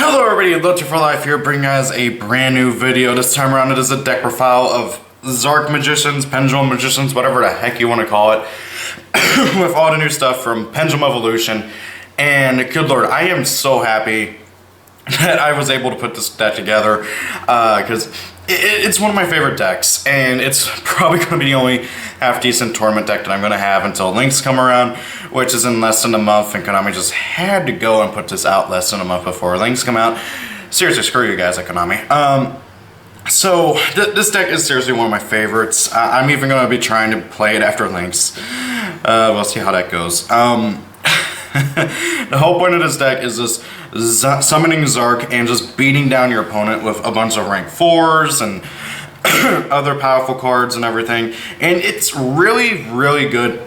Hello everybody, Loacher for Life here, bringing you guys a brand new video. This time around it is a deck profile of Zark Magicians, Pendulum Magicians, whatever the heck you want to call it, with all the new stuff from Pendulum Evolution. And good lord, I am so happy that I was able to put this deck together, because it's one of my favorite decks, and it's probably going to be the only half-decent tournament deck that I'm going to have until Links come around, which is in less than a month, and Konami just had to go and put this out less than a month before Links come out. Seriously, screw you guys at Konami. So, this deck is seriously one of my favorites. I'm even going to be trying to play it after Links. We'll see how that goes. The whole point of this deck is just summoning Zark and just beating down your opponent with a bunch of rank 4s and other powerful cards and everything. And it's really, really good.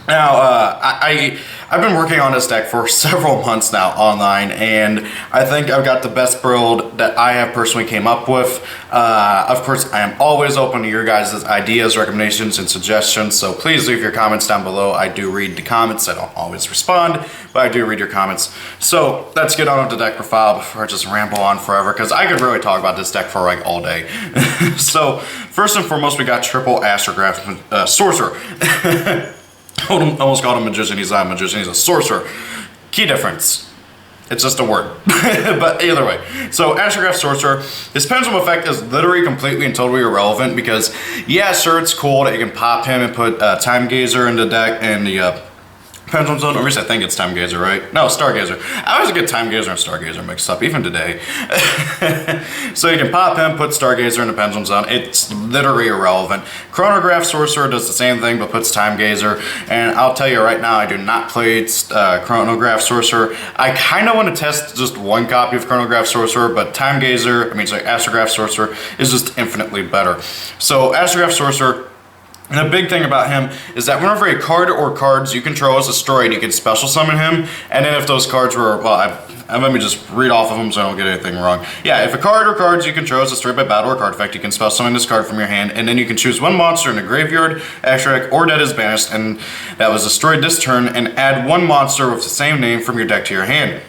Now, I've been working on this deck for several months now online, and I think I've got the best build that I have personally came up with. Of course, I am always open to your guys' ideas, recommendations, and suggestions, so please leave your comments down below. I do read the comments. I don't always respond, but I do read your comments. So let's get on with the deck profile before I just ramble on forever, because I could really talk about this deck for like all day. So first and foremost, we got triple Astrograph Sorcerer. Almost called him Magician. He's not a Magician, he's a Sorcerer. Key difference. It's just a word. But either way. So, Astrograph Sorcerer, his Pendulum effect is literally completely and totally irrelevant because, yeah, sure, it's cool that you can pop him and put Time Gazer in the deck and the Pendulum Zone, or at least I think it's Time Gazer, right? No, Stargazer. I always get Time Gazer and Stargazer mixed up, even today. So you can pop him, put Stargazer in the Pendulum Zone. It's literally irrelevant. Chronograph Sorcerer does the same thing, but puts Time Gazer. And I'll tell you right now, I do not play Chronograph Sorcerer. I kind of want to test just one copy of Chronograph Sorcerer, but Time Gazer, Astrograph Sorcerer is just infinitely better. So Astrograph Sorcerer, and the big thing about him is that whenever a card or cards you control is destroyed, you can special summon him, and then if those cards were, well, let me just read off of them so I don't get anything wrong. Yeah, if a card or cards you control is destroyed by battle or card effect, you can special summon this card from your hand, and then you can choose one monster in the graveyard, extra deck, or that is banished, and that was destroyed this turn, and add one monster with the same name from your deck to your hand.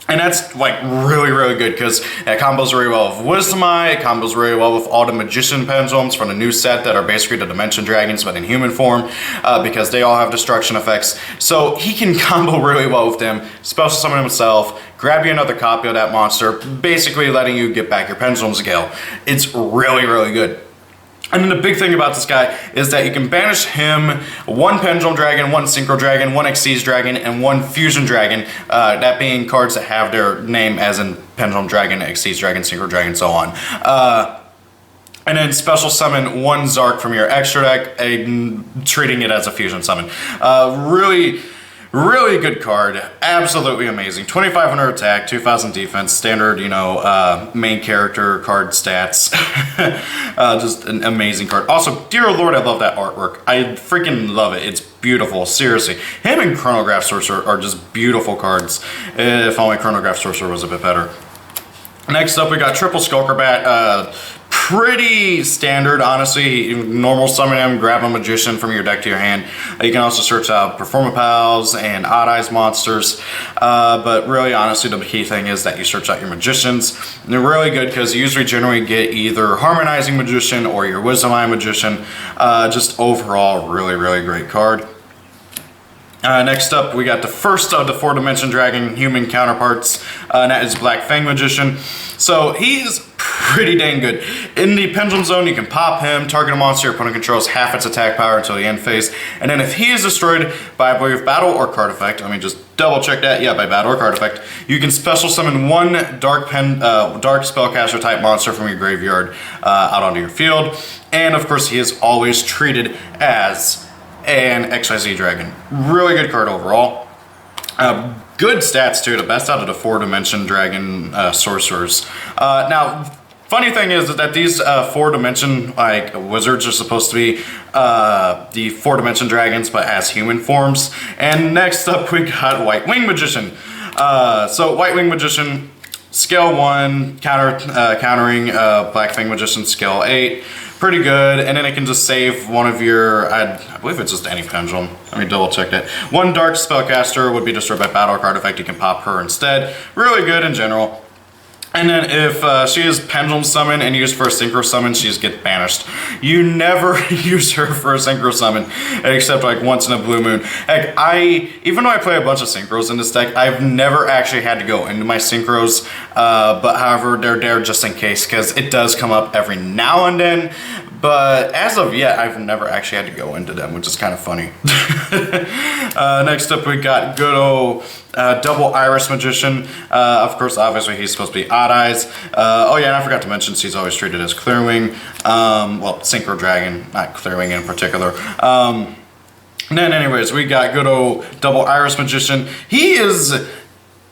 And that's like really, really good because it combos really well with Wisdom Eye, it combos really well with all the Magician Pendulums from the new set that are basically the Dimension Dragons but in human form, because they all have destruction effects. So he can combo really well with them, special summon himself, grab you another copy of that monster, basically letting you get back your Pendulum Scale. It's really, really good. And then the big thing about this guy is that you can banish him, one Pendulum Dragon, one Synchro Dragon, one Xyz Dragon, and one Fusion Dragon, that being cards that have their name as in Pendulum Dragon, Xyz Dragon, Synchro Dragon, so on. And then special summon one Zark from your extra deck, treating it as a Fusion summon. Really good card, absolutely amazing. 2,500 attack, 2,000 defense, standard, main character card stats. Just an amazing card. Also, dear lord, I love that artwork. I freaking love it. It's beautiful, seriously. Him and Chronograph Sorcerer are just beautiful cards. If only Chronograph Sorcerer was a bit better. Next up, we got triple Skulker Bat. Pretty standard, honestly. Normal summon him, grab a Magician from your deck to your hand. You can also search out Performapals and Odd Eyes monsters. But really, honestly, the key thing is that you search out your Magicians. And they're really good because you usually generally get either Harmonizing Magician or your Wisdom Eye Magician. Just overall, really, really great card. Next up, we got the first of the 4-Dimension Dragon human counterparts, and that is Black Fang Magician. So he's pretty dang good. In the Pendulum Zone, you can pop him, target a monster your opponent controls half its attack power until the end phase, and then if he is destroyed by, I believe, battle or card effect, let me just double check that, yeah, by battle or card effect, you can special summon one dark spellcaster type monster from your graveyard out onto your field, and of course he is always treated as an XYZ Dragon. Really good card overall. Good stats too, the best out of the 4-Dimension Dragon Sorcerers. Now, funny thing is that these 4-Dimension wizards are supposed to be the 4-Dimension Dragons, but as human forms. And next up, we got White Wing Magician. So White Wing Magician, Scale 1, countering Black Fang Magician, Scale 8. pretty good, and then it can just save one of your, I believe it's just any pendulum. Let me double check that. One dark spellcaster would be destroyed by battle or card effect. You can pop her instead. Really good in general. And then if she is pendulum summon and used for a synchro summon, she just gets banished. You never use her for a synchro summon, except like once in a blue moon. Heck, even though I play a bunch of synchros in this deck, I've never actually had to go into my synchros, but however, they're there just in case, because it does come up every now and then. But as of yet, I've never actually had to go into them, which is kind of funny. Next up, we got good old Double Iris Magician. Of course, obviously, he's supposed to be Odd Eyes. Oh yeah, and I forgot to mention, she's always treated as Clearwing. Well, Synchro Dragon, not Clearwing in particular. And then anyways, we got good old Double Iris Magician. He is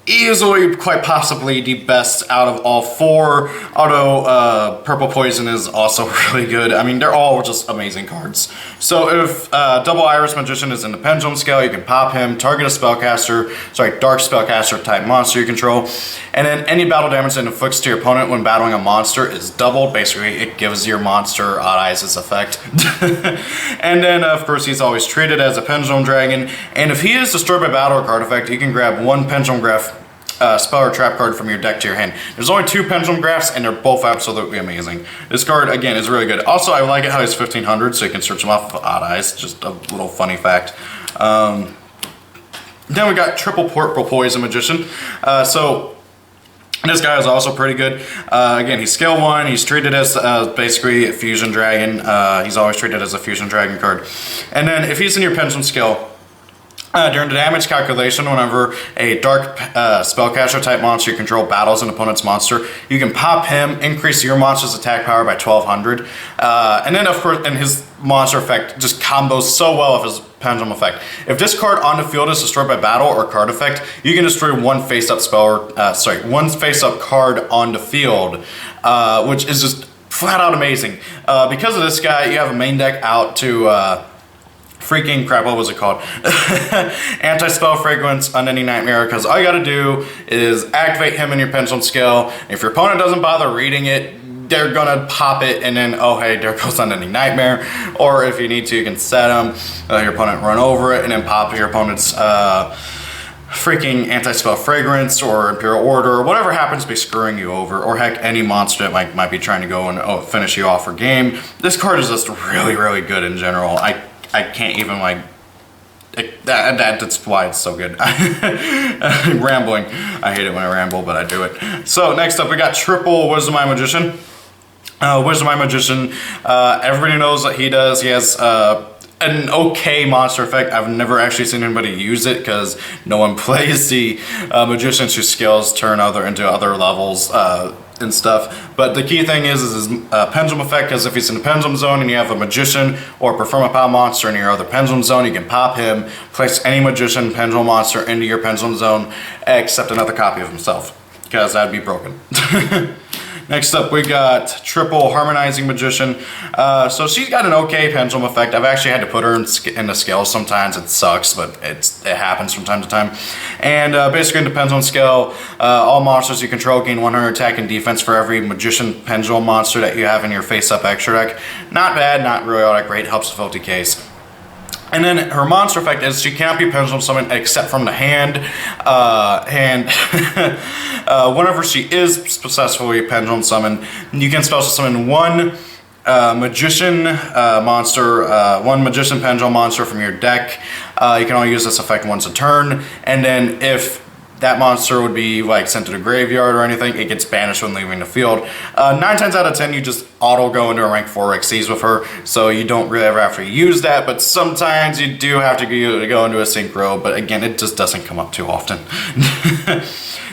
easily, quite possibly, the best out of all four, although Purple Poison is also really good. I mean, they're all just amazing cards. So if Double Iris Magician is in the Pendulum scale, you can pop him, target a spellcaster, dark spellcaster type monster you control, and then any battle damage that inflicts to your opponent when battling a monster is doubled. Basically, it gives your monster Odd Eyes' effect. And then, of course, he's always treated as a Pendulum Dragon, and if he is destroyed by battle or card effect, you can grab one Pendulum Graph spell or trap card from your deck to your hand. There's only 2 Pendulum Graphs, and they're both absolutely amazing. This card, again, is really good. Also, I like it how he's 1500, so you can search him off of Odd Eyes. Just a little funny fact. Then we got Triple Purple Poison Magician. So this guy is also pretty good. Again, he's scale 1. He's treated as basically a Fusion Dragon. He's always treated as a Fusion Dragon card. And then if he's in your Pendulum scale, during the damage calculation, whenever a dark spellcaster type monster you control battles an opponent's monster, you can pop him, increase your monster's attack power by 1200. And then, of course, and his monster effect just combos so well with his Pendulum effect. If this card on the field is destroyed by battle or card effect, you can destroy one face-up one face-up card on the field, which is just flat out amazing. Because of this guy, you have a main deck out to freaking crap, what was it called? Anti-Spell Fragrance, Unending Nightmare, because all you gotta do is activate him in your Pendulum scale. If your opponent doesn't bother reading it, they're gonna pop it, and then, oh hey, there goes Unending Nightmare. Or if you need to, you can set them, your opponent run over it, and then pop your opponent's freaking Anti-Spell Fragrance or Imperial Order, or whatever happens to be screwing you over, or heck, any monster that might be trying to go and finish you off for game. This card is just really, really good in general. I can't even that's why it's so good. Rambling. I hate it when I ramble, but I do it. So next up, we got Triple Wisdom Eye Magician. Wisdom Eye Magician, everybody knows what he does. He has an okay monster effect. I've never actually seen anybody use it because no one plays the magicians whose skills turn into other levels and stuff. But the key thing is his Pendulum effect, because if he's in the Pendulum zone and you have a magician or Performapal monster in your other Pendulum zone, you can pop him, place any magician Pendulum monster into your Pendulum zone except another copy of himself, because that'd be broken. Next up, we got Triple Harmonizing Magician. So she's got an okay Pendulum effect. I've actually had to put her in the scale sometimes. It sucks, but it happens from time to time. And basically in the Pendulum scale, all monsters you control gain 100 attack and defense for every Magician Pendulum monster that you have in your face-up extra deck. Not bad, not really all that great. Helps with OTKs. And then her monster effect is she cannot be Pendulum summoned except from the hand. Whenever she is successfully Pendulum summoned, you can special summon one Magician monster, one Magician Pendulum monster from your deck. You can only use this effect once a turn. And then if that monster would be like sent to the graveyard or anything, it gets banished when leaving the field. 9 times out of 10, you just auto go into a rank 4 Xyz with her, so you don't really ever have to use that, but sometimes you do have to go into a synchro, but again, it just doesn't come up too often.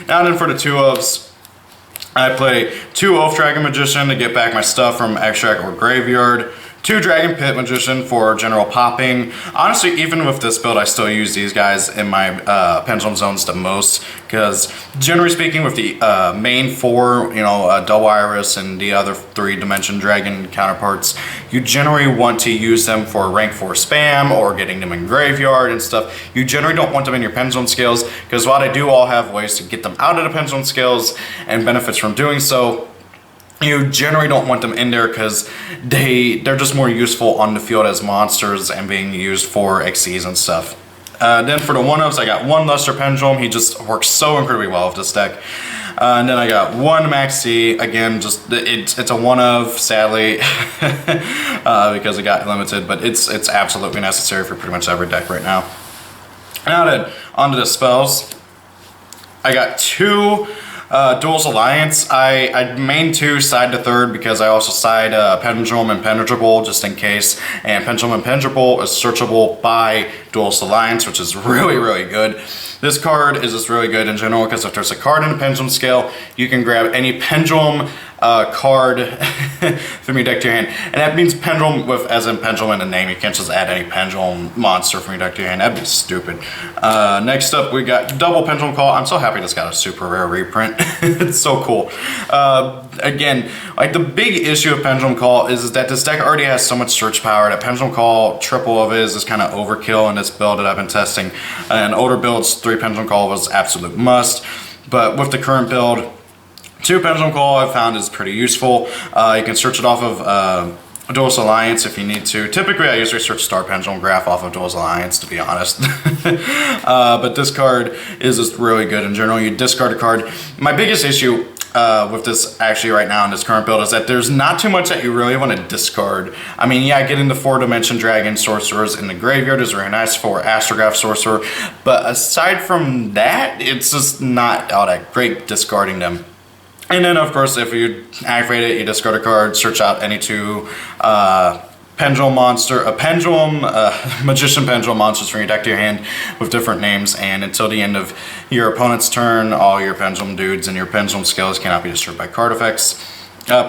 Now then for the 2 ofs, I play 2 Oath Dragon Magician to get back my stuff from extract or graveyard, 2 Dragon Pit Magician for general popping. Honestly, even with this build, I still use these guys in my Pendulum zones the most, because generally speaking, with the main 4, Double Iris and the other 3 Dimension Dragon counterparts, you generally want to use them for rank 4 spam or getting them in graveyard and stuff. You generally don't want them in your Pendulum scales, because while they do all have ways to get them out of the Pendulum scales and benefits from doing so, you generally don't want them in there because they're just more useful on the field as monsters and being used for XCs and stuff. Then for the 1-ofs, I got 1 Luster Pendulum. He just works so incredibly well with this deck. And then I got 1 Maxi. Again, just it's a 1-of, sadly, because it got limited, but it's absolutely necessary for pretty much every deck right now. Now then, onto the spells. I got 2 Duels Alliance. I main 2 side to third because I also side Pendulum and Penetrable just in case. And Pendulum and Penetrable is searchable by Duels Alliance, which is really, really good. This card is just really good in general because if there's a card in the Pendulum scale, you can grab any Pendulum card from your deck to your hand. And that means Pendulum with, as in Pendulum in the name. You can't just add any Pendulum monster from your deck to your hand. That'd be stupid. Next up, we got double Pendulum Call. I'm so happy this got a super rare reprint. It's so cool. Again, like the big issue of Pendulum Call is that this deck already has so much search power that Pendulum Call, triple of it is kind of overkill in this build that I've been testing. And older builds, 3 Pendulum Call was absolute must. But with the current build, 2 Pendulum Call I've found is pretty useful. You can search it off of Duels Alliance if you need to. Typically I usually search Star Pendulum Graph off of Duels Alliance, to be honest. But this card is just really good in general. You discard a card. My biggest issue with this actually right now in this current build is that there's not too much that you really want to discard. I mean, yeah, getting the 4-dimension dragon sorcerers in the graveyard is very nice for Astrograph Sorcerer, but aside from that, it's just not all that great discarding them. And then, of course, if you activate it, you discard a card, search out any 2 Pendulum Magician Pendulum monsters from your deck to your hand with different names, and until the end of your opponent's turn, all your Pendulum dudes and your Pendulum scales cannot be destroyed by card effects.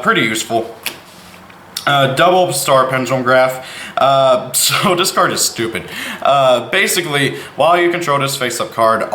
Pretty useful. Double Star Pendulum Graph. So this card is stupid. Basically, while you control this face-up card,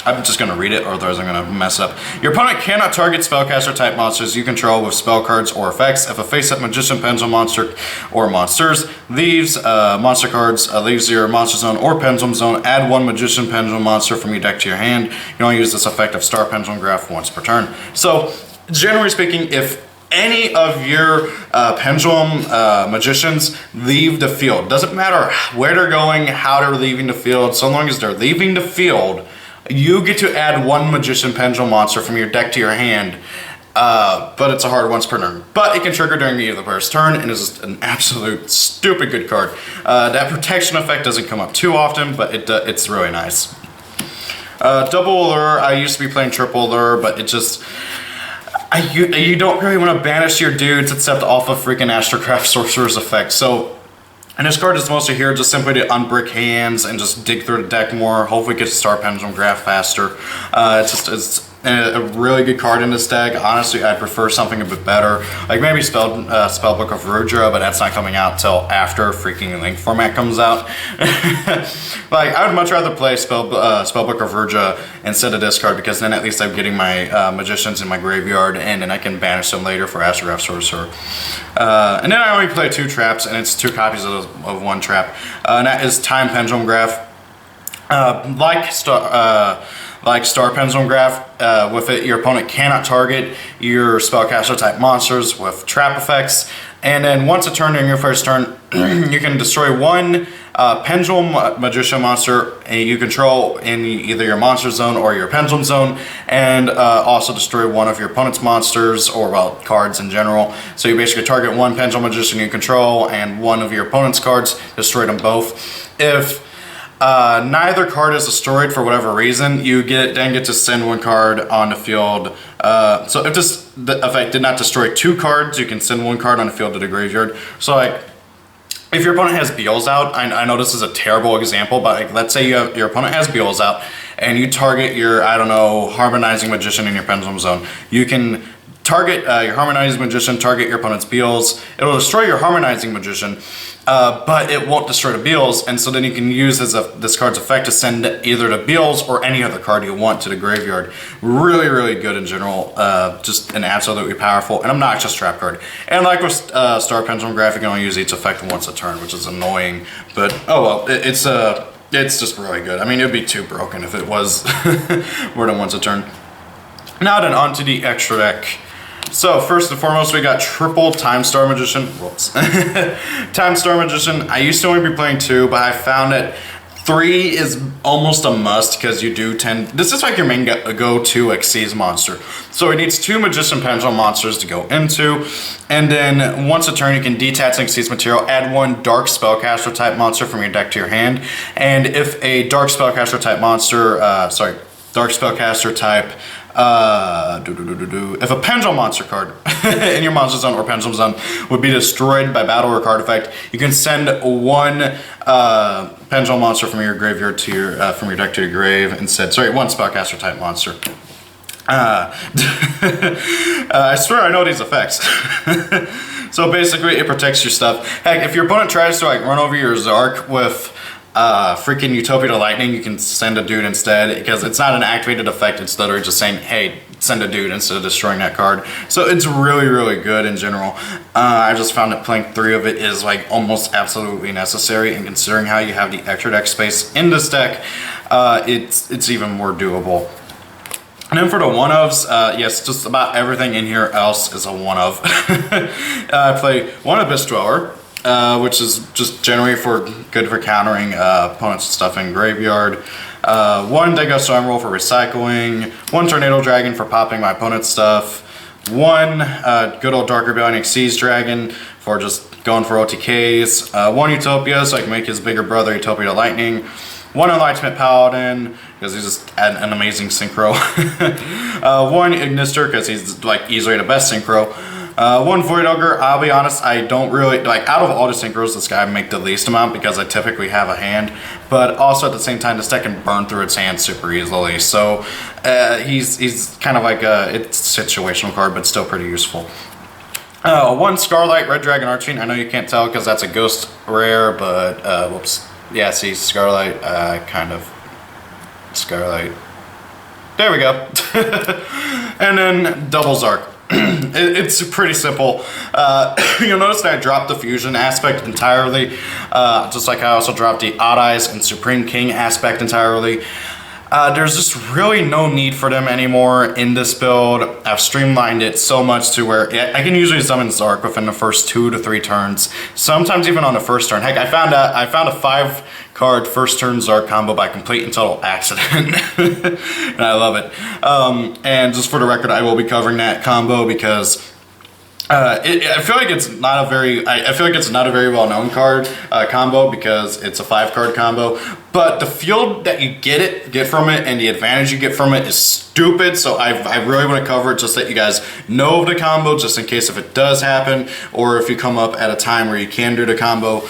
I'm just going to read it, or otherwise I'm going to mess up. Your opponent cannot target spellcaster type monsters you control with spell cards or effects. If a face-up Magician Pendulum monster or monsters leaves monster cards, leaves your monster zone or Pendulum zone, add 1 Magician Pendulum monster from your deck to your hand. You can only use this effect of Star Pendulum Graph once per turn. So, generally speaking, if any of your Pendulum Magicians leave the field, doesn't matter where they're going, how they're leaving the field, so long as they're leaving the field, you get to add 1 Magician Pendulum monster from your deck to your hand, but it's a hard once per turn. But it can trigger during either player's turn, and is just an absolute stupid good card. That protection effect doesn't come up too often, but it's really nice. Double Allure, I used to be playing triple Allure, but it just... You don't really want to banish your dudes except off of freaking Astrograph Sorcerer's effect. So, and this card is mostly here just simply to unbrick hands and just dig through the deck more. Hopefully get to Star Pendulum Graph faster. It's a really good card in this deck. Honestly, I'd prefer something a bit better. Like maybe Spellbook of Rudra, but that's not coming out till after freaking Link format comes out. Like, I would much rather play Spellbook of Rudra instead of this card, because then at least I'm getting my Magicians in my graveyard, and then I can banish them later for Astrograph Sorcerer. And then I only play 2 traps, and it's 2 copies of 1 trap. And that is Time Pendulum Graph. Like Star Pendulum Graph, with it, your opponent cannot target your spellcaster type monsters with trap effects. And then once a turn during your first turn, you can destroy 1 Pendulum Magician monster you control in either your monster zone or your Pendulum zone, and also destroy 1 of your opponent's monsters, or well, cards in general. So you basically target 1 Pendulum Magician you control and 1 of your opponent's cards, destroy them both. If neither card is destroyed for whatever reason, you then get to send 1 card on the field. So if this effect did not destroy 2 cards, you can send 1 card on the field to the graveyard. So like, if your opponent has Beals out, I know this is a terrible example, but like, let's say your opponent has Beals out, and you target your, I don't know, Harmonizing Magician in your Pendulum zone. You can target your Harmonizing Magician, target your opponent's Beals. It'll destroy your Harmonizing Magician, but it won't destroy the Beals, and so then you can use this card's effect to send either the Beals or any other card you want to the graveyard. Really, really good in general. Just an absolutely powerful and obnoxious trap card. And like with Star Pendulum Graph, you can only use each effect once a turn, which is annoying, but oh well, it's just really good. I mean, it'd be too broken if it was more than once a turn. Now then, onto the extra deck. So first and foremost, we got triple Time Star Magician. Whoops. Time Star Magician. I used to only be playing 2, but I found that 3 is almost a must because you do tend. This is like your main go-to like Xyz monster. So it needs 2 Magician Pendulum monsters to go into, and then once a turn you can detach Xyz material, add 1 Dark Spellcaster type monster from your deck to your hand, and if a Dark Spellcaster type monster, Dark Spellcaster type. If a Pendulum monster card in your monster zone or Pendulum zone would be destroyed by battle or card effect, you can send 1 Pendulum monster from your graveyard to your from your deck to your grave instead. Sorry, 1 Spellcaster type monster. I swear I know these effects. So basically, it protects your stuff. Heck, if your opponent tries to like run over your Zark with freaking Utopia to Lightning, you can send a dude instead, because it's not an activated effect. It's literally just saying, hey, send a dude instead of destroying that card. So it's really, really good in general. I just found that playing 3 of it is like almost absolutely necessary, and considering how you have the extra deck space in this deck, it's even more doable. And then for the one-ofs, yes, just about everything in here else is a one-of. I play 1 Abyss Dweller, which is just generally good for countering opponents' stuff in graveyard. 1 Deco Storm Roll for recycling. 1 Tornado Dragon for popping my opponent's stuff. 1 good old Dark Rebellion Xyz Dragon for just going for OTKs. 1 Utopia so I can make his bigger brother Utopia to Lightning. 1 Enlightenment Paladin because he's just an amazing synchro. 1 Ignister because he's like easily the best synchro. 1 Void Ogre. I'll be honest, I don't really like, out of all the synchros, this guy make the least amount because I typically have a hand, but also at the same time this deck can burn through its hand super easily, so he's kind of like it's a situational card but still pretty useful. 1 Scarlight Red Dragon Archfiend. I know you can't tell because that's a ghost rare, but whoops, yeah, see, Scarlight, kind of Scarlight, there we go. And then double Zark. It's pretty simple. You'll notice that I dropped the fusion aspect entirely, just like I also dropped the Odd Eyes and Supreme King aspect entirely. There's just really no need for them anymore in this build. I've streamlined it so much to where I can usually summon Zark within the first 2 to 3 turns, sometimes even on the first turn. Heck, I found a 5-card first turn Zark combo by complete and total accident, and I love it. And just for the record, I will be covering that combo because I feel like it's not a very well-known card combo because it's a 5-card combo, but the feel that you get from it and the advantage you get from it is stupid. So I really want to cover it just so that you guys know of the combo, just in case if it does happen, or if you come up at a time where you can do the combo.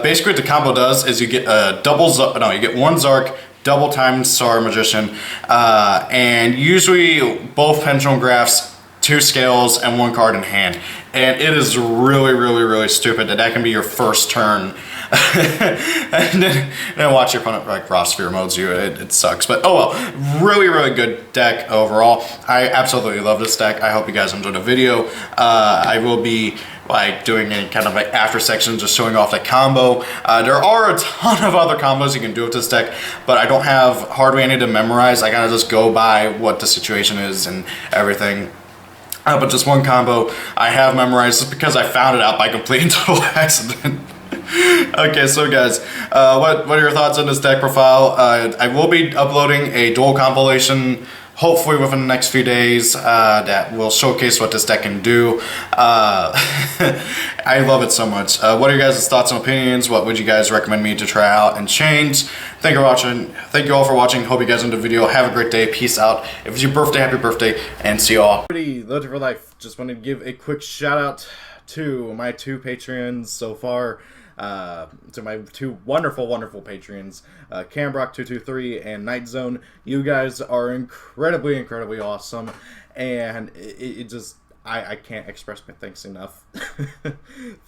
Basically, what the combo does is you get you get 1 Zark, double Time Star Magician, and usually both Pendulum Graphs, 2 scales, and 1 card in hand. And it is really, really, really stupid that can be your first turn. and then watch your opponent like raw sphere modes you. It sucks. But oh well, really, really good deck overall. I absolutely love this deck. I hope you guys enjoyed the video. I will be like doing any kind of like after section, just showing off the combo. There are a ton of other combos you can do with this deck, but I don't have hardly any to memorize. I kind of just go by what the situation is and everything. But just 1 combo I have memorized just because I found it out by complete and total accident. Okay, so guys, what are your thoughts on this deck profile? I will be uploading a duel compilation hopefully within the next few days that will showcase what this deck can do. I love it so much. What are your guys' thoughts and opinions? What would you guys recommend me to try out and change? Thank you for watching. Thank you all for watching. Hope you guys enjoyed the video. Have a great day. Peace out. If it's your birthday, happy birthday, and see you all. Legend for Life. Just wanted to give a quick shout out to my 2 Patreons so far. To my 2 wonderful, wonderful Patreons, Cambrock223 and Night Zone. You guys are incredibly, incredibly awesome, and it just, I can't express my thanks enough.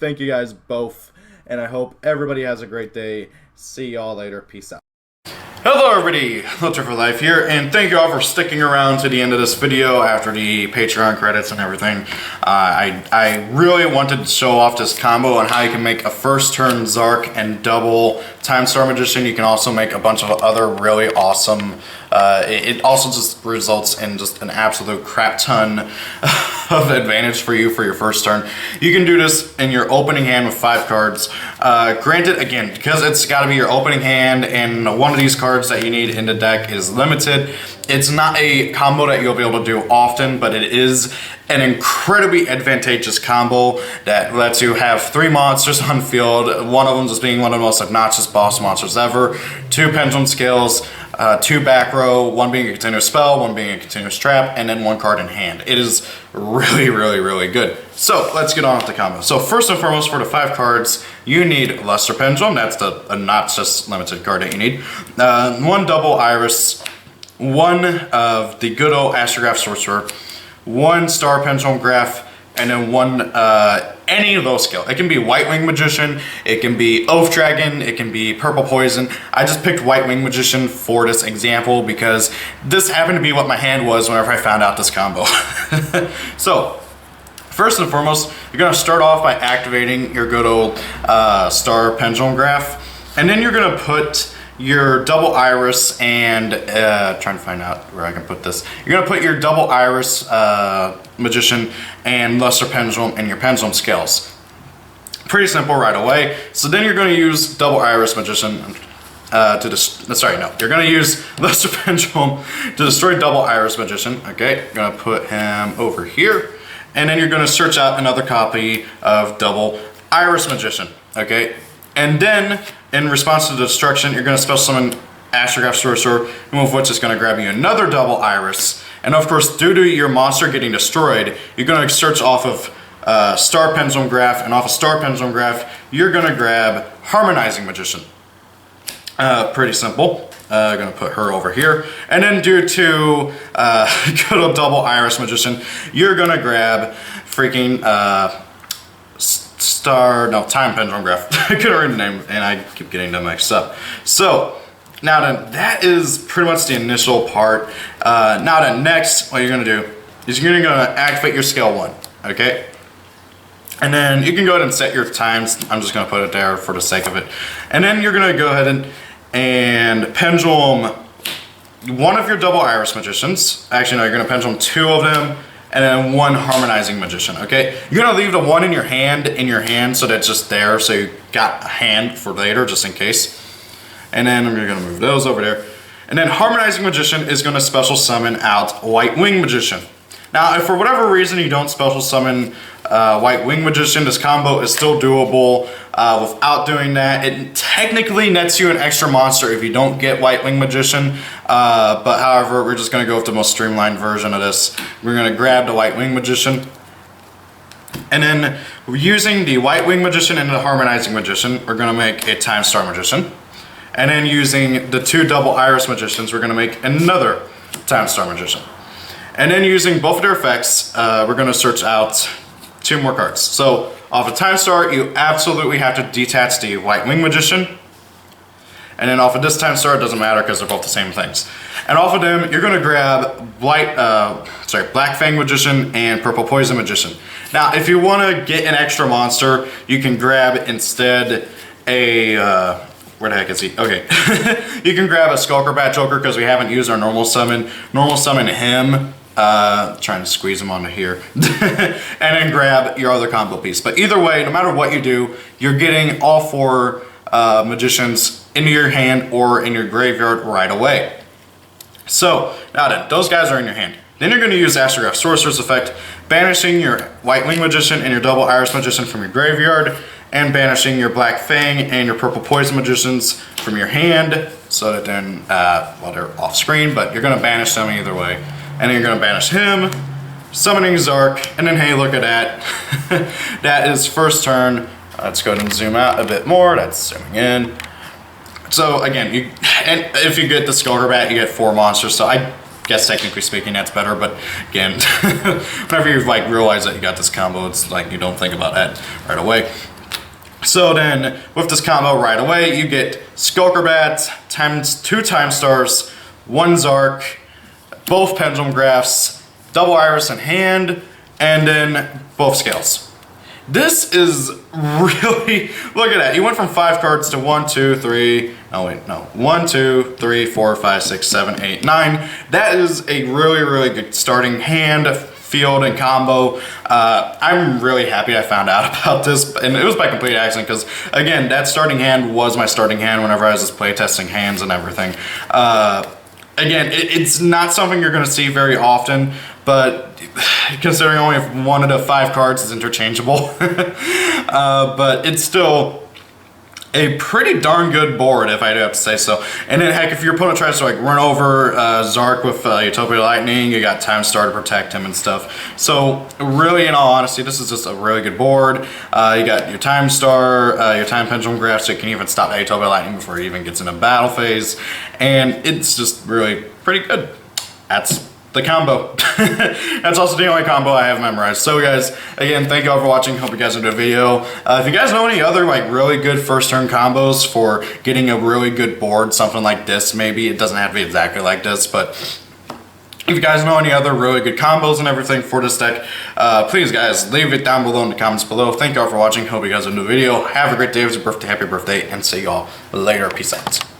Thank you guys both, and I hope everybody has a great day. See y'all later. Peace out. Hello everybody, Legend for Life here, and thank you all for sticking around to the end of this video after the Patreon credits and everything. I really wanted to show off this combo on how you can make a first turn Zark and double Time Star Magician. You can also make a bunch of other really awesome it also just results in just an absolute crap ton of advantage for you for your first turn. You can do this in your opening hand with 5 cards. Granted, again, because it's got to be your opening hand and one of these cards that you need in the deck is limited, it's not a combo that you'll be able to do often, but it is an incredibly advantageous combo that lets you have 3 monsters on field, one of them just being one of the most obnoxious boss monsters ever, 2 Pendulum skills, 2 back row, 1 being a continuous spell, 1 being a continuous trap, and then 1 card in hand. It is really, really, really good. So let's get on with the combo. So first and foremost, for the 5 cards, you need Luster Pendulum. That's the obnoxious limited card that you need. 1 double Iris, 1 of the good old Astrograph Sorcerer, 1 Star Pendulum Graph, and then 1 any of those skills. It can be White Wing Magician, it can be Oath Dragon, it can be Purple Poison. I just picked White Wing Magician for this example because this happened to be what my hand was whenever I found out this combo. So, first and foremost, you're going to start off by activating your good old Star Pendulum Graph, and then you're going to put your double Iris and trying to find out where I can put this. You're gonna put your double Iris Magician and Luster Pendulum in your Pendulum skills. Pretty simple right away. So then you're gonna use double Iris Magician you're gonna use Luster Pendulum to destroy double Iris Magician. Okay, you're gonna put him over here, and then you're gonna search out another copy of double Iris Magician. Okay. And then, in response to the destruction, you're going to special summon Astrograph Sorcerer, of which is going to grab you another double Iris. And of course, due to your monster getting destroyed, you're going to search off of Star Pendulum Graph, and off of Star Pendulum Graph, you're going to grab Harmonizing Magician. Pretty simple. I'm going to put her over here. And then due to good old double Iris Magician, you're going to grab freaking... Time Pendulum Graph. I couldn't read the name and I keep getting them mixed up. So now then, that is pretty much the initial part. Now then, next what you're going to do is you're going to activate your skill 1, okay? And then you can go ahead and set your times. I'm just going to put it there for the sake of it. And then you're going to go ahead and Pendulum 1 of your double Iris Magicians. Actually no, you're going to Pendulum 2 of them, and then 1 Harmonizing Magician, okay? You're gonna leave the 1 in your hand so that's just there, so you got a hand for later, just in case. And then I'm gonna move those over there. And then Harmonizing Magician is gonna special summon out White Wing Magician. Now, if for whatever reason you don't special summon White Wing Magician, this combo is still doable without doing that. It technically nets you an extra monster if you don't get White Wing Magician, but however, we're just going to go with the most streamlined version of this. We're going to grab the White Wing Magician, and then using the White Wing Magician and the Harmonizing Magician, we're going to make a Time Star Magician. And then using the 2 double Iris Magicians, we're going to make another Time Star Magician. And then using both of their effects, we're going to search out 2 more cards. So off of Time Star, you absolutely have to detach the White Wing Magician. And then off of this Time Star, it doesn't matter because they're both the same things. And off of them, you're going to grab Black Fang Magician and Purple Poison Magician. Now, if you want to get an extra monster, you can grab instead a... where the heck is he? Okay. You can grab a Skulker Bat Joker because we haven't used our normal summon. Normal summon him. Trying to squeeze him onto here. And then grab your other combo piece. But either way, no matter what you do, you're getting all 4 magicians into your hand or in your graveyard right away. So, now then, those guys are in your hand. Then you're going to use Astrograph Sorcerer's effect, banishing your White Wing Magician and your double Iris Magician from your graveyard, and banishing your Black Fang and your Purple Poison Magicians from your hand, so that then, well, they're off screen, but you're going to banish them either way. And then you're going to banish him, summoning Zark, and then hey, look at that. That is first turn. Let's go ahead and zoom out a bit more. That's zooming in. So again, and if you get the Skulker Bat, you get 4 monsters, so I guess technically speaking that's better, but again, whenever you like realize that you got this combo, it's like you don't think about that right away. So then, with this combo right away, you get Skulker Bat, times 2 Time Stars, 1 Zark, both Pendulum Graphs, double Iris in hand, and then both scales. This is really, look at that, you went from 5 cards to 1, 2, 3, Oh wait, no. 1, 2, 3, 4, 5, 6, 7, 8, 9. That is a really, really good starting hand, field, and combo. I'm really happy I found out about this, and it was by complete accident because, again, that starting hand was my starting hand whenever I was just playtesting hands and everything. Again, it's not something you're going to see very often, but considering only 1 out of 5 cards is interchangeable, but it's still a pretty darn good board, if I do have to say so. And then, heck, if your opponent tries to like run over Zark with Utopia Lightning, you got Time Star to protect him and stuff. So really, in all honesty, this is just a really good board. You got your Time Star, your Time Pendulum Graph, so you can even stop that Utopia Lightning before he even gets in a battle phase. And it's just really pretty good. That's the combo. That's also the only combo I have memorized. So guys, again, thank you all for watching. Hope you guys enjoyed the video. If you guys know any other like really good first turn combos for getting a really good board, something like this maybe, it doesn't have to be exactly like this, but if you guys know any other really good combos and everything for this deck, please guys, leave it down below in the comments below. Thank you all for watching. Hope you guys enjoyed the video. Have a great day. It was your birthday. Happy birthday, and see you all later. Peace out.